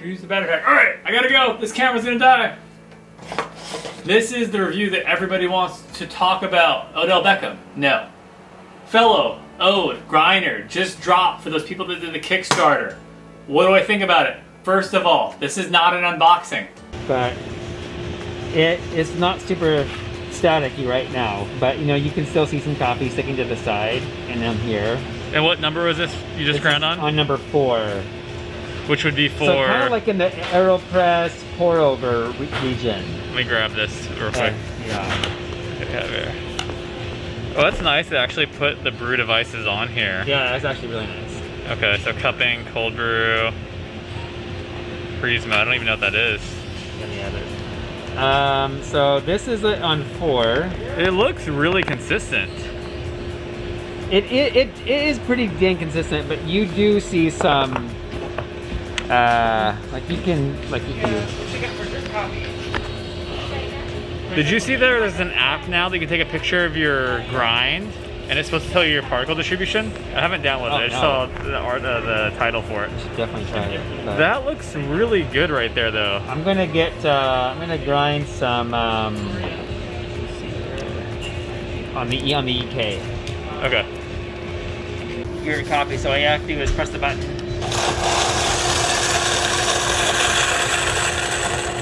use the battery pack. All right, I gotta go. This camera's gonna die. This is the review that everybody wants to talk about. Odell Beckham, no. Fellow Ode Grinder just dropped for those people that did the Kickstarter. What do I think about it? First of all, this is not an unboxing. But it's not super staticky right now. But you know, you can still see some coffee sticking to the side, and I'm here. And what number was this you just ground on? On number 4. Which would be for... So kind of like in the AeroPress pour over region. Let me grab this real quick. Yeah. What do we have here? Oh, that's nice. They actually put the brew devices on here. Yeah, that's actually really nice. Okay, so cupping, cold brew, Prisma. I don't even know what that is. So this is on 4. It looks really consistent. It is pretty dang consistent, but you do see some like you can Did you see there's an app now that you can take a picture of your grind and it's supposed to tell you your particle distribution? I haven't downloaded it. I just saw the title for it. Definitely try it. But that looks really good right there though. I'm gonna grind some let's see here. on the EK. Okay. Your coffee, so all you have to do is press the button.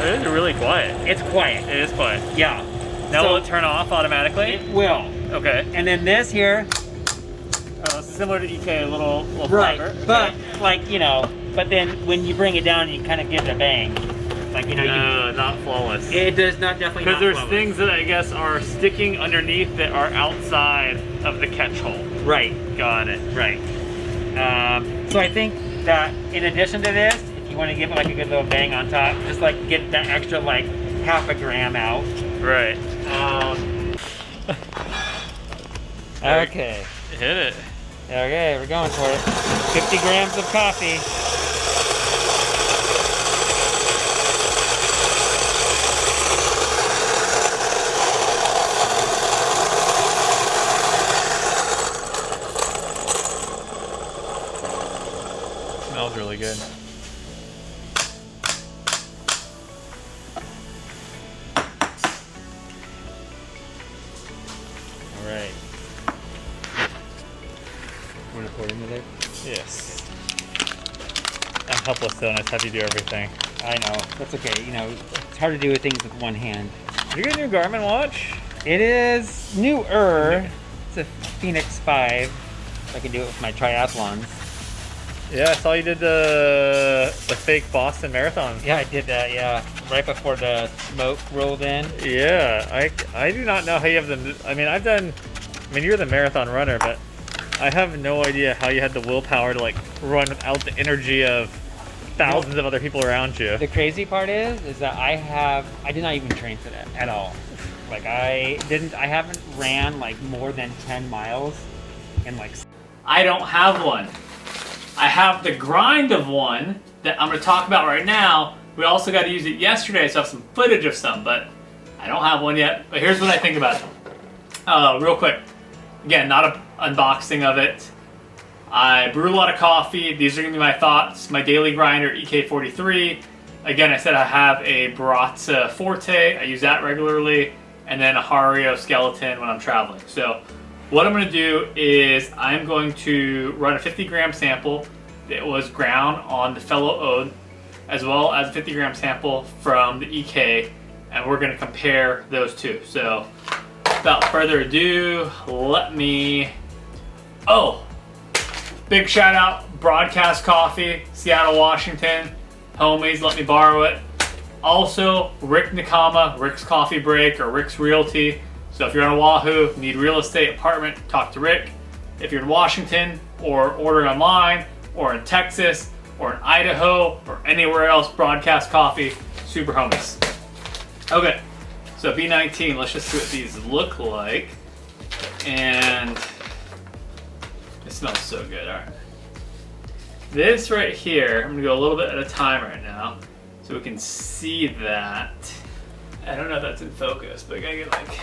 It is really quiet. It's quiet. It is quiet. Yeah. Now So will it turn off automatically? it will. Okay. And then this here, Similar to EK, a little right? flavor. But like but then when you bring it down, you kind of give it a bang. Like not flawless. it does not definitely. Because there's things that I guess are sticking underneath that are outside of the catch hole. Right. Got it. Right. So I think that in addition to this, if you want to give it like a good little bang on top, just like get that extra like half a gram out. Right. Okay. Hit it. Okay, we're going for it. 50 grams of coffee. Smells really good. All right. Want to pour it into there? Yes. I'm helpless though, and I just have you do everything. I know. That's okay. It's hard to do things with one hand. Did you get a new Garmin watch? It is newer. It's a Phoenix 5. I can do it with my triathlons. Yeah, I saw you did the fake Boston Marathon. Yeah, I did that. Yeah, right before the smoke rolled in. Yeah, I do not know how you have the. I mean, you're the marathon runner, but I have no idea how you had the willpower to like run without the energy of thousands of other people around you. The crazy part is that I did not even train for that at all. Like I haven't ran like more than 10 miles in like. I don't have one. I have the grind of one that I'm going to talk about right now. We also got to use it yesterday, so I have some footage of some, but I don't have one yet. But here's what I think about it. Real quick. Again, not an unboxing of it. I brew a lot of coffee. These are going to be my thoughts. My daily grinder, EK43. Again, I said I have a Baratza Forte. I use that regularly. And then a Hario Skeleton when I'm traveling. So what I'm going to do is I'm going to run a 50 gram sample that was ground on the Fellow Ode, as well as a 50 gram sample from the EK, and we're going to compare those two. So without further ado, big shout out, Broadcast Coffee, Seattle, Washington. Homies, let me borrow it. Also, Rick Nakama, Rick's Coffee Break or Rick's Realty. So if you're on Oahu, need real estate, apartment, talk to Rick. If you're in Washington or ordering online or in Texas or in Idaho or anywhere else, Broadcast Coffee, super homies. Okay, so B19, let's just see what these look like. And it smells so good, all right. This right here, I'm gonna go a little bit at a time right now so we can see that. I don't know if that's in focus, but I gotta get like,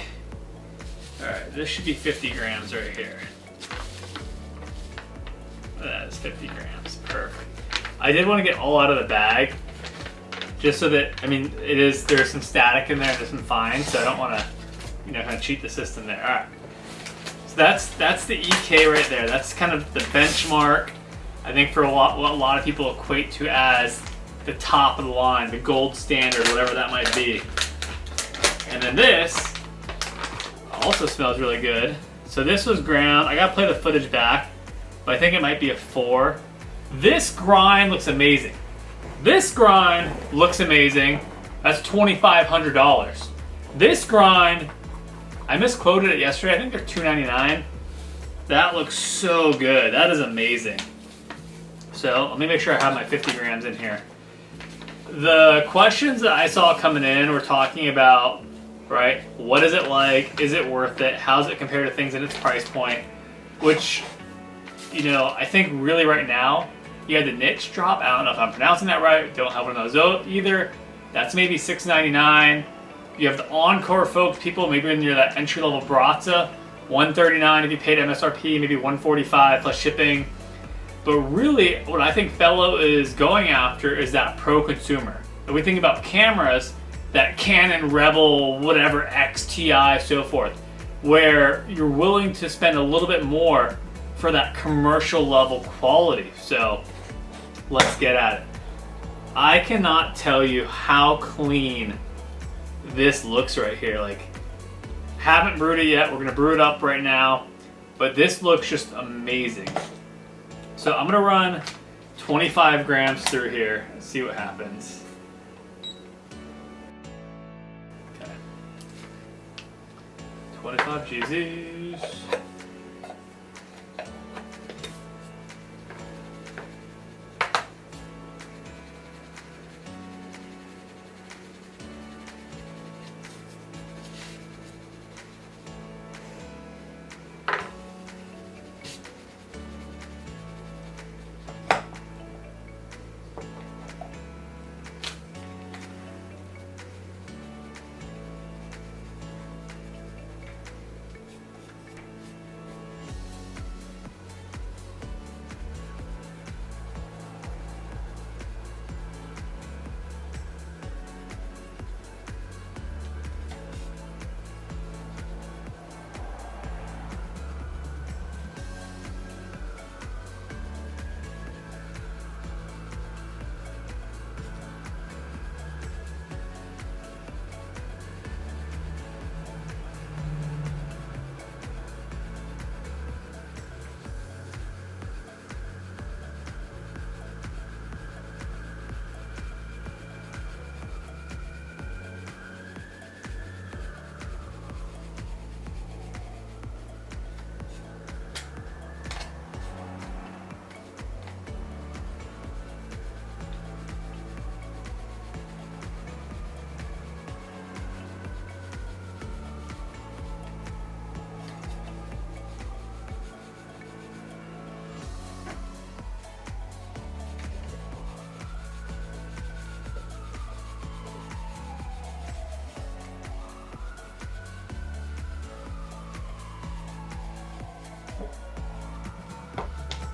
all right, this should be 50 grams right here. That is 50 grams, perfect. I did want to get all out of the bag just so that, I mean, there's some static in there, there's some fines, so I don't want to, you know, kind of cheat the system there. All right. So that's the EK right there. That's kind of the benchmark, I think, for what a lot of people equate to as the top of the line, the gold standard, whatever that might be. And then this also smells really good. So this was ground. I gotta play the footage back, but I think it might be a 4. This grind looks amazing. This grind looks amazing. That's $2,500. This grind, I misquoted it yesterday. I think they're $2.99. That looks so good. That is amazing. So let me make sure I have my 50 grams in here. The questions that I saw coming in were talking about, right, what is it like? Is it worth it? How does it compare to things in its price point? Which, you know, I think really right now, you had the niche drop. I don't know if I'm pronouncing that right. Don't have one of those either. That's maybe $6.99. You have the Encore folks, people maybe near that entry-level Brazza, $139 if you paid MSRP, maybe $145 plus shipping. But really, what I think Fellow is going after is that pro consumer. If we think about cameras, that Canon, Rebel, whatever, X, TI, so forth, where you're willing to spend a little bit more for that commercial level quality. So let's get at it. I cannot tell you how clean this looks right here. Like, haven't brewed it yet. We're gonna brew it up right now, but this looks just amazing. So I'm gonna run 25 grams through here and see what happens. Okay. 25 GZs.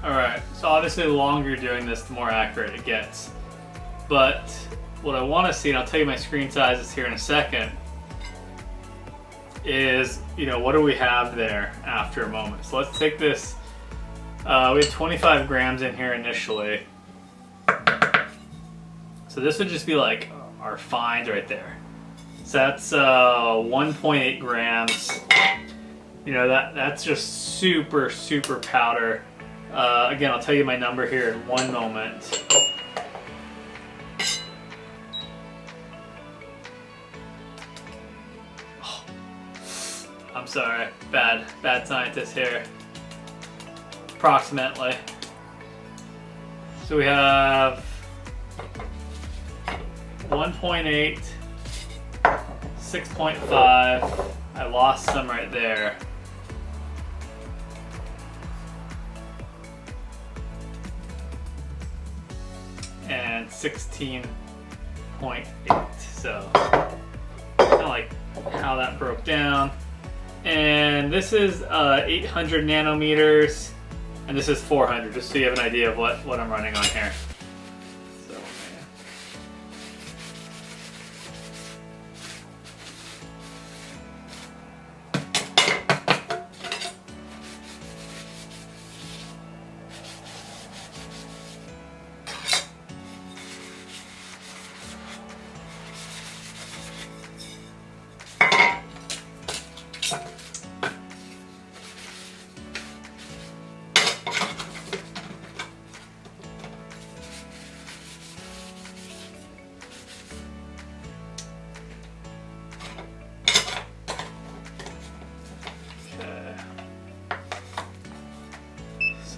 Alright, so obviously the longer you're doing this, the more accurate it gets. But what I want to see, and I'll tell you my screen sizes here in a second, is, you know, what do we have there after a moment. So let's take this, we have 25 grams in here initially. So this would just be like our fines right there. So that's 1.8 grams. You know, that's just super, super powder. Again, I'll tell you my number here in one moment. Oh, I'm sorry, bad scientist here. Approximately. So we have 1.8, 6.5. I lost some right there. And 16.8. So kind of like how that broke down. And this is 800 nanometers, and this is 400, just so you have an idea of what I'm running on here. So,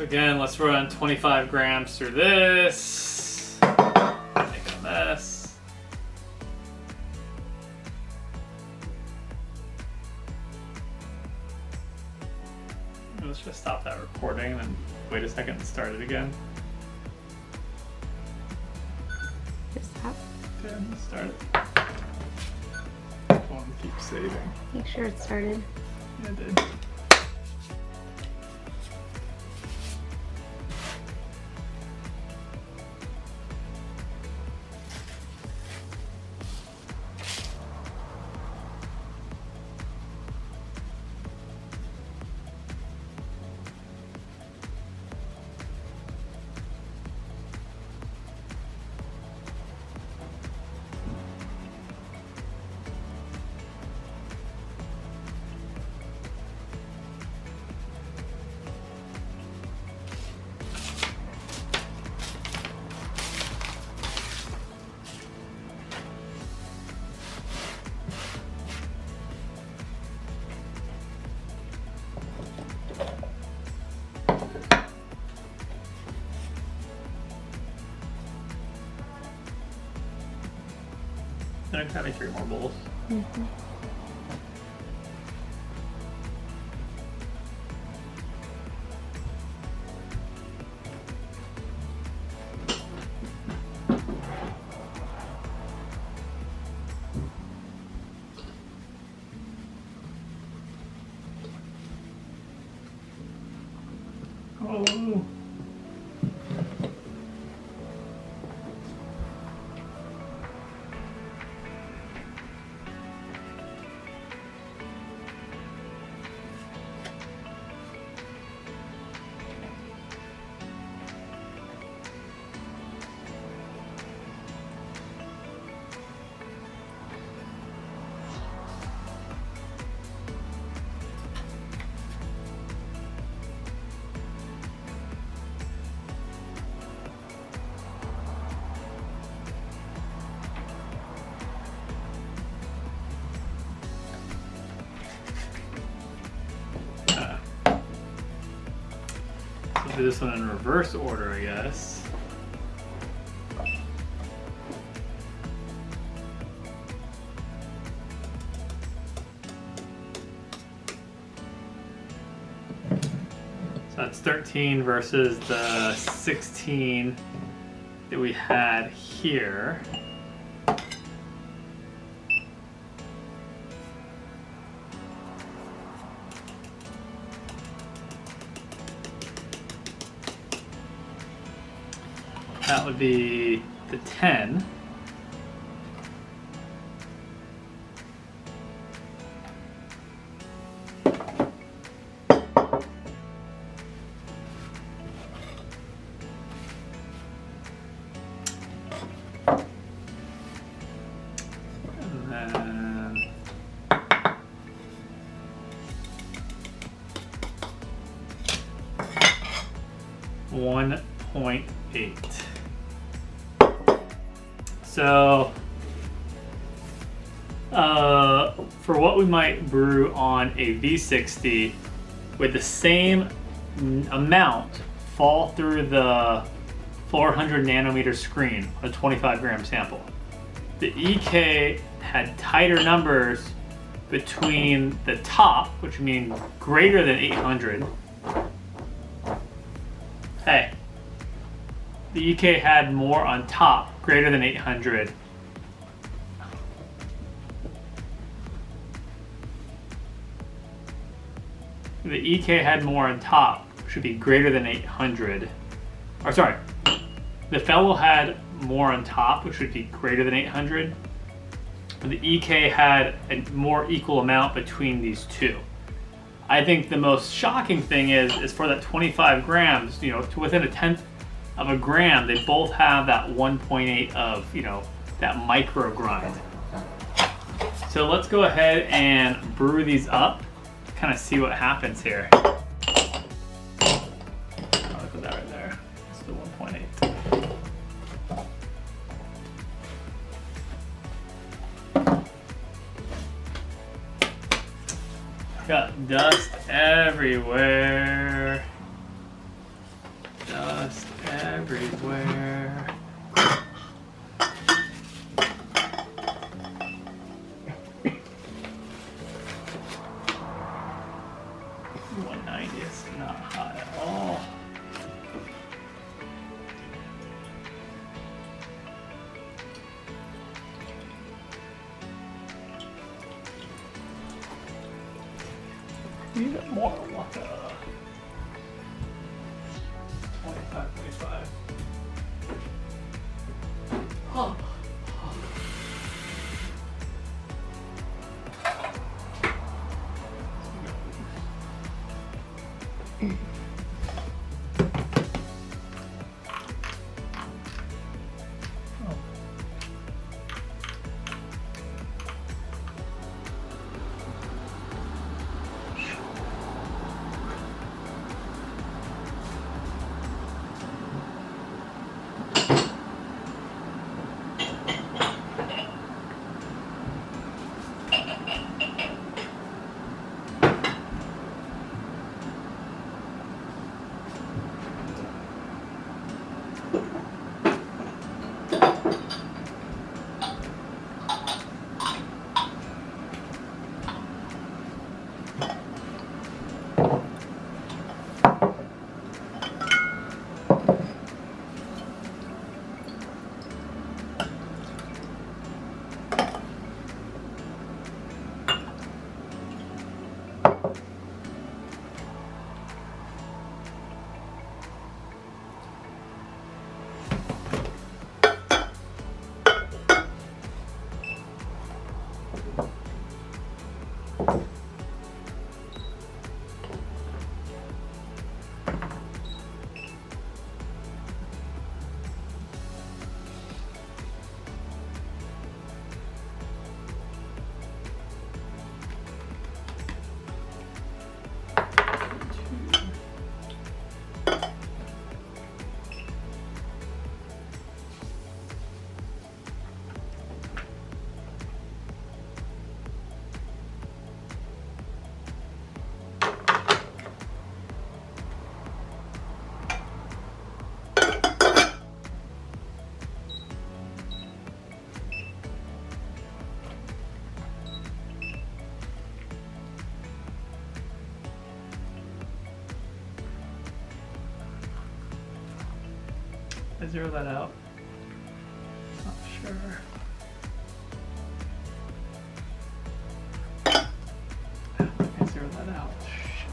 again, let's run 25 grams through this. Make a mess. Let's just stop that recording and then wait a second and start it again. Just stop. Okay, let's start it. I want to keep saving. Make sure it started. Yeah, it did. I'm trying to make 3 more bowls. Mm-hmm. Oh. Do this one in reverse order, I guess. So that's 13 versus the 16 that we had here. That would be the 10. And then 1.8. So, for what we might brew on a V60 with the same amount fall through the 400 nanometer screen on a 25 gram sample, the EK had tighter numbers between the top, which means greater than 800. Hey. The EK had more on top, greater than 800. The EK had more on top, should be greater than 800. Or sorry, the Fellow had more on top, which would be greater than 800. But the EK had a more equal amount between these two. I think the most shocking thing is for that 25 grams, you know, to within a tenth of a gram, they both have that 1.8 of, you know, that micro grind. So let's go ahead and brew these up, kind of see what happens here. I'll put that right there. It's the 1.8. Got dust everywhere. Need more water. 25, 25. Oh. I zero that out. Not sure. I zero that out. Shit.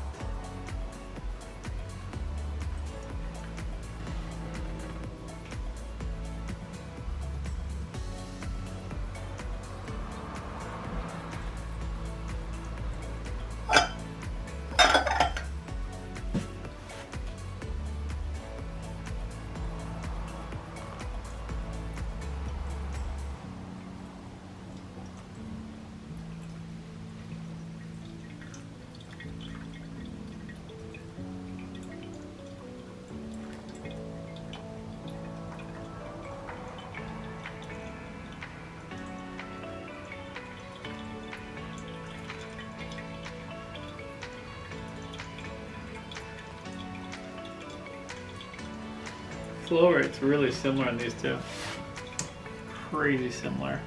Flow rate's really similar in these two. Crazy similar.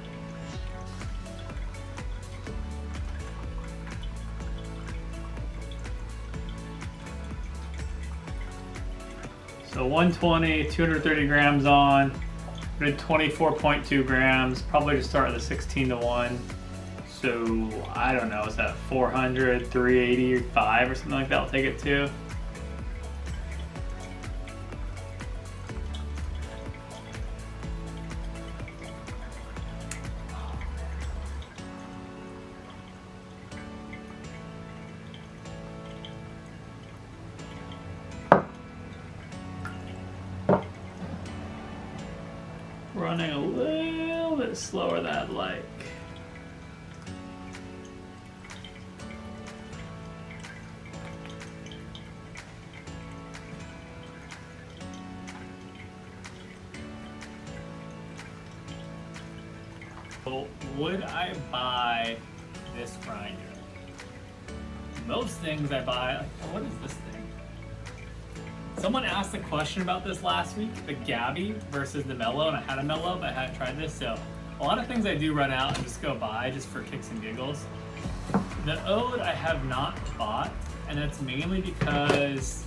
So 120, 230 grams on, I did 24.2 grams, probably just start with a 16 to 1. So I don't know, is that 400, 385 or something like that? I'll take it to. Running a little bit slower than I'd like. So would I buy this grinder? Most things I buy, like, what is this thing? Someone asked a question about this last week, the Gabby versus the Mellow, and I had a Mellow, but I hadn't tried this, so a lot of things I do run out and just go buy just for kicks and giggles. The Ode I have not bought, and that's mainly because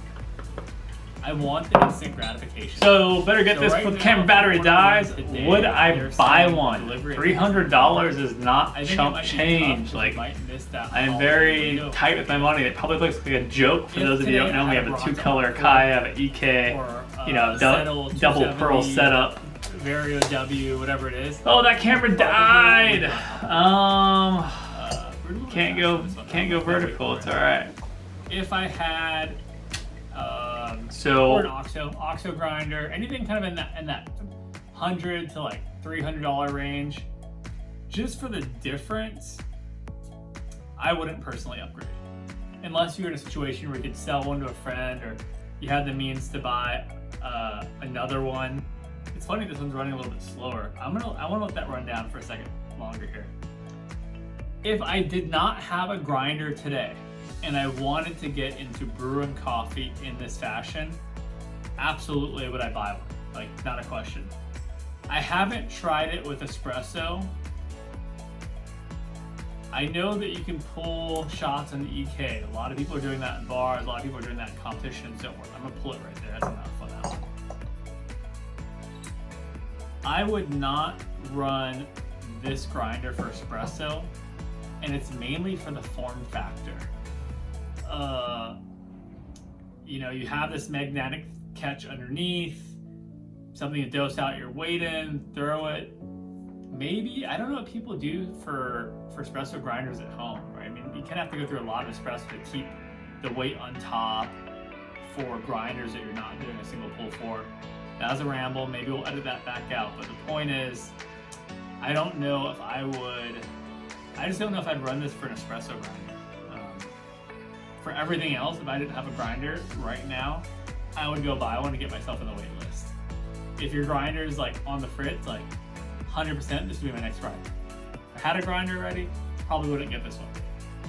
I want the instant gratification. So better get So this right before the now, camera battery if you order dies. one today, Would I they're buy saying one? delivery $300 is not I think it chump might be change. tough, Like, you might miss that I'm holiday very window. tight with my money. It probably looks like a joke for If those of you who don't today know. I We have had a bronze 2-color on Kai, I have an EK, Or, you know, Settle double pearl 270, setup. Vario W, whatever it is. Oh, that camera died. Can't go vertical. It's all right. If I had So or an OXO grinder, anything kind of in that $100 to like $300 range, just for the difference, I wouldn't personally upgrade. Unless you're in a situation where you could sell one to a friend or you had the means to buy another one. It's funny this one's running a little bit slower. I want to let that run down for a second longer here. If I did not have a grinder today and I wanted to get into brewing coffee in this fashion, absolutely would I buy one. Like, not a question. I haven't tried it with espresso. I know that you can pull shots on the EK. A lot of people are doing that in bars. A lot of people are doing that in competitions. Don't worry, I'm gonna pull it right there. That's enough for that one. I would not run this grinder for espresso, and it's mainly for the form factor. You know, you have this magnetic catch underneath, something to dose out your weight in, throw it. Maybe, I don't know what people do for espresso grinders at home, right? I mean, you kind of have to go through a lot of espresso to keep the weight on top for grinders that you're not doing a single pull for. That was a ramble, maybe we'll edit that back out, but the point is, I don't know if I just don't know if I'd run this for an espresso grinder. For everything else, if I didn't have a grinder right now, I would go buy one to get myself on the wait list. If your grinder is like on the fritz, like 100%, this would be my next grinder. If I had a grinder already, probably wouldn't get this one.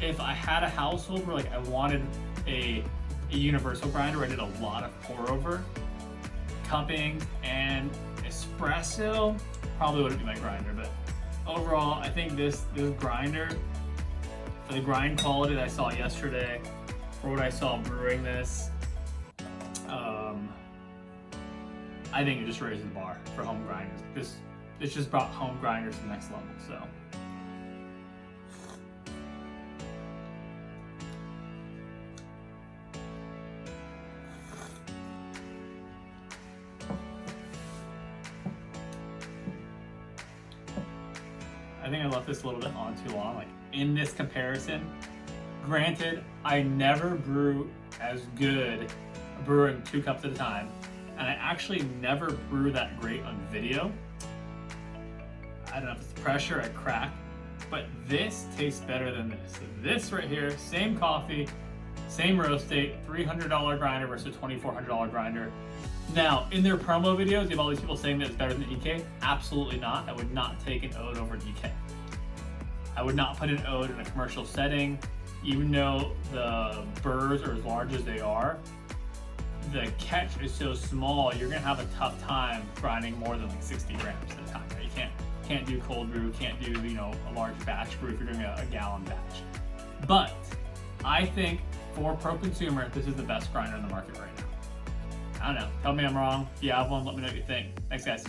If I had a household where like I wanted a universal grinder where I did a lot of pour over, cupping, and espresso, probably wouldn't be my grinder. But overall, I think this grinder, for the grind quality that I saw yesterday, for what I saw brewing this, I think it just raises the bar for home grinders. This just brought home grinders to the next level. So. I think I left this a little bit on too long. Like, in this comparison, granted, I never brew as good brewing 2 cups at a time, and I actually never brew that great on video. I don't know if it's pressure, I crack, but this tastes better than this. So this right here, same coffee, same roast date, $300 grinder versus $2,400 grinder. Now, in their promo videos, you have all these people saying that it's better than EK. Absolutely not. I would not take an Ode over an EK. I would not put an Ode in a commercial setting, even though the burrs are as large as they are. The catch is so small, you're gonna have a tough time grinding more than like 60 grams at a time. Right? You can't do cold brew, can't do a large batch brew if you're doing a gallon batch. But I think for pro consumer, this is the best grinder on the market right now. I don't know. Tell me I'm wrong. If you have one, let me know what you think. Thanks, guys.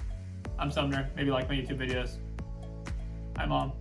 I'm Sumner. Maybe like my YouTube videos. Hi, Mom.